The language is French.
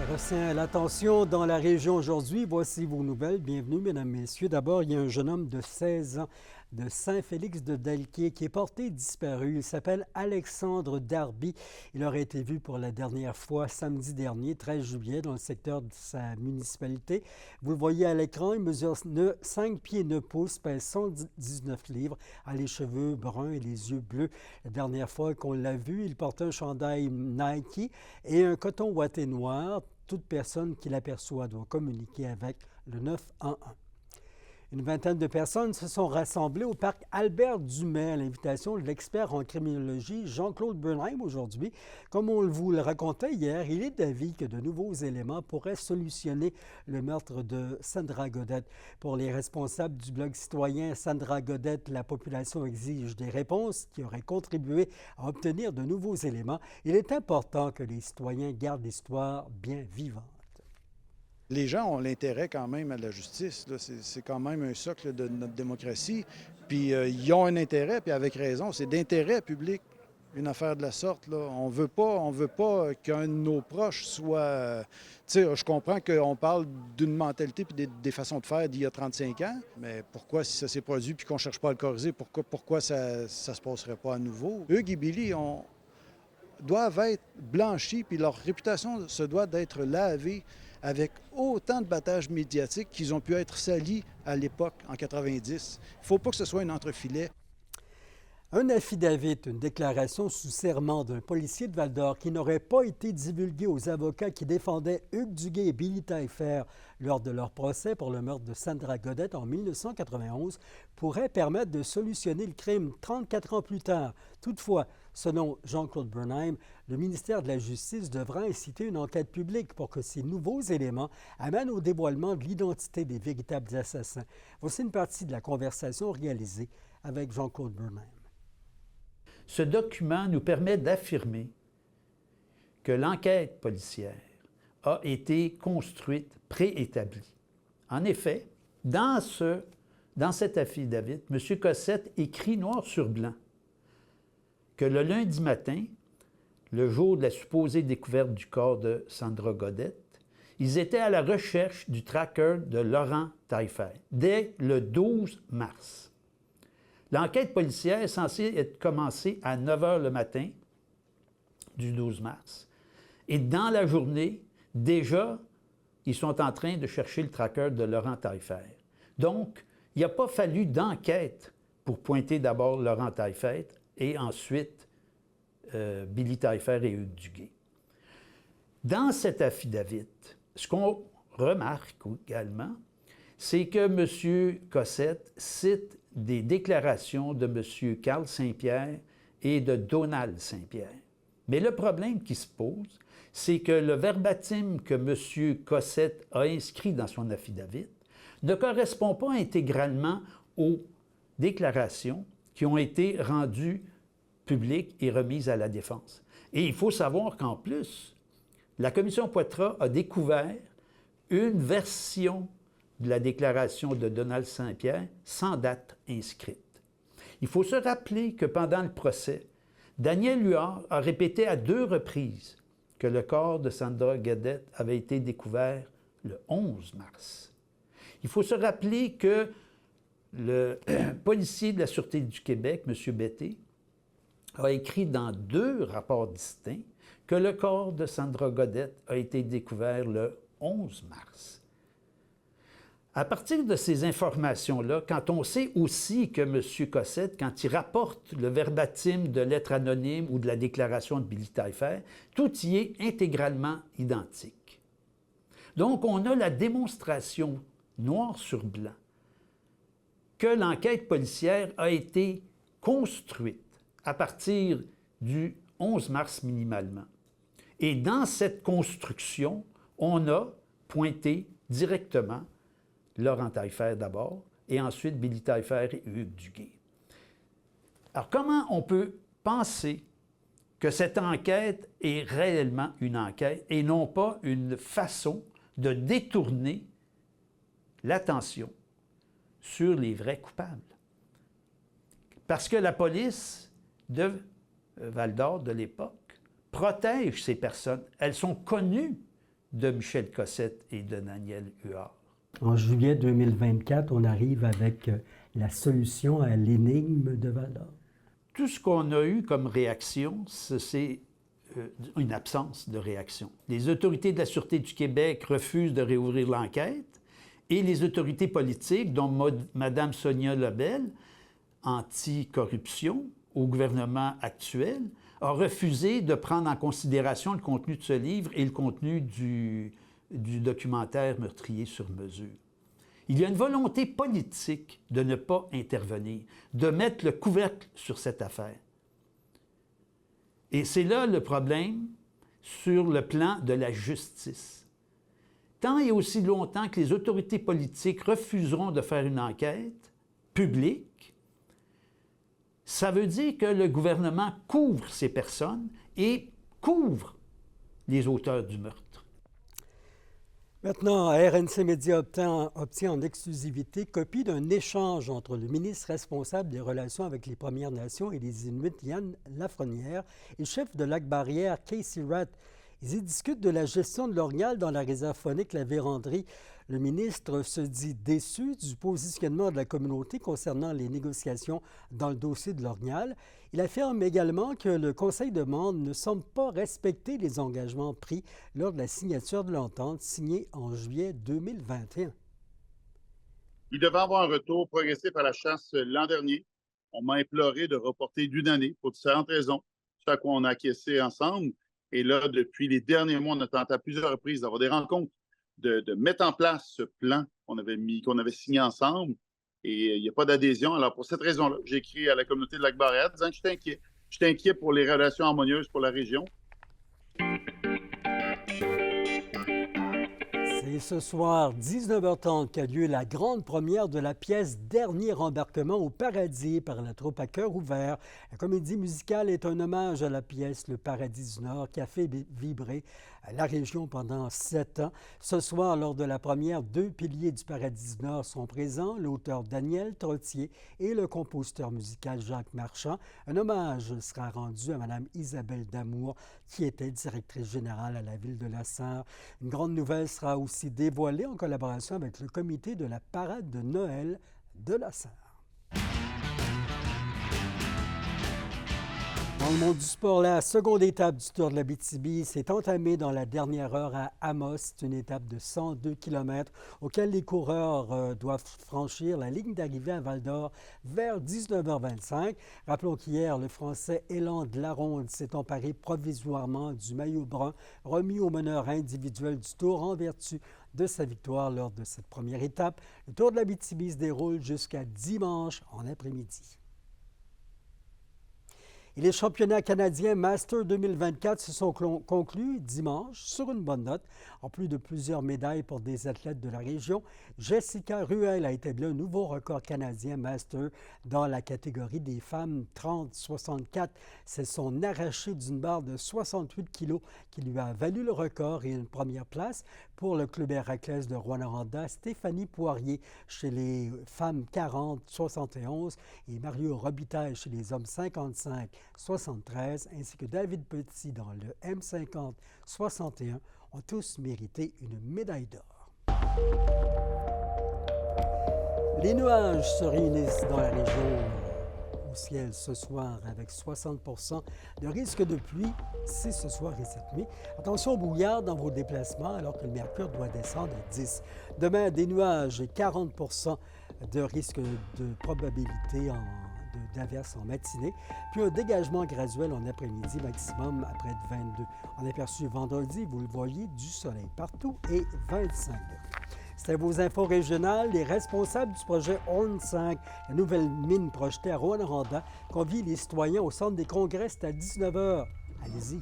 Ça retient l'attention dans la région aujourd'hui. Voici vos nouvelles. Bienvenue, mesdames, messieurs. D'abord, il y a un jeune homme de 16 ans de Saint-Félix-de-Dalquier qui est porté disparu. Il s'appelle Alexandre Darby. Il aurait été vu pour la dernière fois samedi dernier, 13 juillet, dans le secteur de sa municipalité. Vous le voyez à l'écran, il mesure 5 pieds 9 pouces, pèse 119 livres, a les cheveux bruns et les yeux bleus. La dernière fois qu'on l'a vu, il portait un chandail Nike et un coton ouaté noir. Toute personne qui l'aperçoit doit communiquer avec le 911. Une vingtaine de personnes se sont rassemblées au parc Albert-Dumais à l'invitation de l'expert en criminologie Jean-Claude Bernheim aujourd'hui. Comme on vous le racontait hier, il est d'avis que de nouveaux éléments pourraient solutionner le meurtre de Sandra Godette. Pour les responsables du Bloc citoyen Sandra Godette, la population exige des réponses qui auraient contribué à obtenir de nouveaux éléments. Il est important que les citoyens gardent l'histoire bien vivante. Les gens ont l'intérêt quand même à la justice. C'est quand même un socle de notre démocratie. Puis ils ont un intérêt, puis avec raison. C'est d'intérêt public, une affaire de la sorte. Là. On veut pas qu'un de nos proches soit... Tu sais, je comprends qu'on parle d'une mentalité puis des façons de faire d'il y a 35 ans, mais pourquoi, si ça s'est produit puis qu'on ne cherche pas à le corriger, pourquoi ça ne se passerait pas à nouveau? Hugues et Billy doivent être blanchis, puis leur réputation se doit d'être lavée avec autant de battages médiatiques qu'ils ont pu être salis à l'époque, en 90. Il ne faut pas que ce soit un entrefilet. Un affidavit, une déclaration sous serment d'un policier de Val-d'Or qui n'aurait pas été divulgué aux avocats qui défendaient Hugues Duguay et Billy Taillefer lors de leur procès pour le meurtre de Sandra Godette en 1991 pourrait permettre de solutionner le crime 34 ans plus tard. Toutefois, selon Jean-Claude Bernheim, le ministère de la Justice devra inciter une enquête publique pour que ces nouveaux éléments amènent au dévoilement de l'identité des véritables assassins. Voici une partie de la conversation réalisée avec Jean-Claude Bernheim. Ce document nous permet d'affirmer que l'enquête policière a été construite, préétablie. En effet, dans cet affidavit, M. Cossette écrit noir sur blanc que le lundi matin, le jour de la supposée découverte du corps de Sandra Godette, ils étaient à la recherche du tracker de Laurent Taillefer dès le 12 mars. L'enquête policière est censée être commencée à 9 h le matin du 12 mars. Et dans la journée, déjà, ils sont en train de chercher le tracker de Laurent Taillefer. Donc, il n'a pas fallu d'enquête pour pointer d'abord Laurent Taillefer et ensuite Billy Taillefer et Hugues Duguay. Dans cet affidavit, ce qu'on remarque également, c'est que M. Cossette cite des déclarations de M. Carl Saint-Pierre et de Donald Saint-Pierre. Mais le problème qui se pose, c'est que le verbatim que M. Cossette a inscrit dans son affidavit ne correspond pas intégralement aux déclarations qui ont été rendues publiques et remises à la défense. Et il faut savoir qu'en plus, la commission Poitras a découvert une version de la déclaration de Donald Saint-Pierre sans date inscrite. Il faut se rappeler que pendant le procès, Daniel Huard a répété à 2 reprises que le corps de Sandra Godette avait été découvert le 11 mars. Il faut se rappeler que le policier de la Sûreté du Québec, M. Betté, a écrit dans 2 rapports distincts que le corps de Sandra Godette a été découvert le 11 mars. À partir de ces informations-là, quand on sait aussi que M. Cossette, quand il rapporte le verbatim de lettre anonyme ou de la déclaration de Billy Taillefer, tout y est intégralement identique. Donc, on a la démonstration noir sur blanc que l'enquête policière a été construite à partir du 11 mars minimalement. Et dans cette construction, on a pointé directement Laurent Taillefer d'abord, et ensuite Billy Taillefer et Hugues Duguay. Alors, comment on peut penser que cette enquête est réellement une enquête et non pas une façon de détourner l'attention sur les vrais coupables? Parce que la police de Val-d'Or de l'époque protège ces personnes. Elles sont connues de Michel Cossette et de Daniel Huard. En juillet 2024, on arrive avec la solution à l'énigme de Val-d'Or. Tout ce qu'on a eu comme réaction, c'est une absence de réaction. Les autorités de la Sûreté du Québec refusent de réouvrir l'enquête et les autorités politiques, dont Mme Sonia Lebel, anti-corruption au gouvernement actuel, a refusé de prendre en considération le contenu de ce livre et le contenu du documentaire Meurtrier sur mesure. Il y a une volonté politique de ne pas intervenir, de mettre le couvercle sur cette affaire. Et c'est là le problème sur le plan de la justice. Tant et aussi longtemps que les autorités politiques refuseront de faire une enquête publique, ça veut dire que le gouvernement couvre ces personnes et couvre les auteurs du meurtre. Maintenant, RNC Média obtient en exclusivité copie d'un échange entre le ministre responsable des relations avec les Premières Nations et les Inuits, Yann Lafrenière, et le chef de Lac-Barrière, Casey Ratt. Ils y discutent de la gestion de l'orignal dans la réserve faunique La Vérandrie. Le ministre se dit déçu du positionnement de la communauté concernant les négociations dans le dossier de l'orignal. Il affirme également que le Conseil de Mandres ne semble pas respecter les engagements pris lors de la signature de l'entente signée en juillet 2021. Il devait avoir un retour progressif à la chasse l'an dernier. On m'a imploré de reporter d'une année pour différentes raisons, ce à quoi on a acquiescé ensemble. Et là, depuis les derniers mois, on a tenté à plusieurs reprises d'avoir des rencontres, de mettre en place ce plan qu'on avait signé ensemble. Et il n'y a pas d'adhésion. Alors, pour cette raison-là, j'ai écrit à la communauté de Lac-Barrière disant que j'étais inquiet. J'étais inquiet pour les relations harmonieuses pour la région. C'est ce soir, 19h30, qu'a lieu la grande première de la pièce Dernier embarquement au paradis par la troupe à cœur ouvert. La comédie musicale est un hommage à la pièce Le Paradis du Nord qui a fait vibrer la région pendant 7 ans. Ce soir, lors de la première, 2 piliers du Paradis du Nord sont présents, l'auteur Daniel Trottier et le compositeur musical Jacques Marchand. Un hommage sera rendu à Mme Isabelle Damour, qui était directrice générale à la ville de La Sarre. Une grande nouvelle sera aussi dévoilée en collaboration avec le comité de la parade de Noël de La Sarre. Dans le monde du sport, la seconde étape du Tour de l'Abitibi s'est entamée dans la dernière heure à Amos. C'est une étape de 102 km auquel les coureurs doivent franchir la ligne d'arrivée à Val-d'Or vers 19h25. Rappelons qu'hier, le Français Élan de la Ronde s'est emparé provisoirement du maillot brun remis au meneur individuel du Tour en vertu de sa victoire lors de cette première étape. Le Tour de l'Abitibi se déroule jusqu'à dimanche en après-midi. Et les championnats canadiens Master 2024 se sont conclus dimanche sur une bonne note. En plus de plusieurs médailles pour des athlètes de la région, Jessica Ruel a établi un nouveau record canadien Master dans la catégorie des femmes 30-64. C'est son arraché d'une barre de 68 kg qui lui a valu le record et une première place pour le club Héraclès de Rouyn-Noranda, Stéphanie Poirier chez les femmes 40-71 et Mario Robitaille chez les hommes 55-73, ainsi que David Petit dans le M50-61 ont tous mérité une médaille d'or. Les nuages se réunissent dans la région au ciel ce soir avec 60 % de risque de pluie, c'est ce soir et cette nuit. Attention aux brouillards dans vos déplacements alors que le mercure doit descendre à 10. Demain, des nuages et 40 % de risque de probabilité d'averses en matinée, puis un dégagement graduel en après-midi, maximum à près de 22. En aperçu vendredi, vous le voyez, du soleil partout et 25 degrés. C'était vos infos régionales. Les responsables du projet Horn 5, la nouvelle mine projetée à Rouyn-Noranda, convient les citoyens au centre des congrès. C'est à 19h. Allez-y.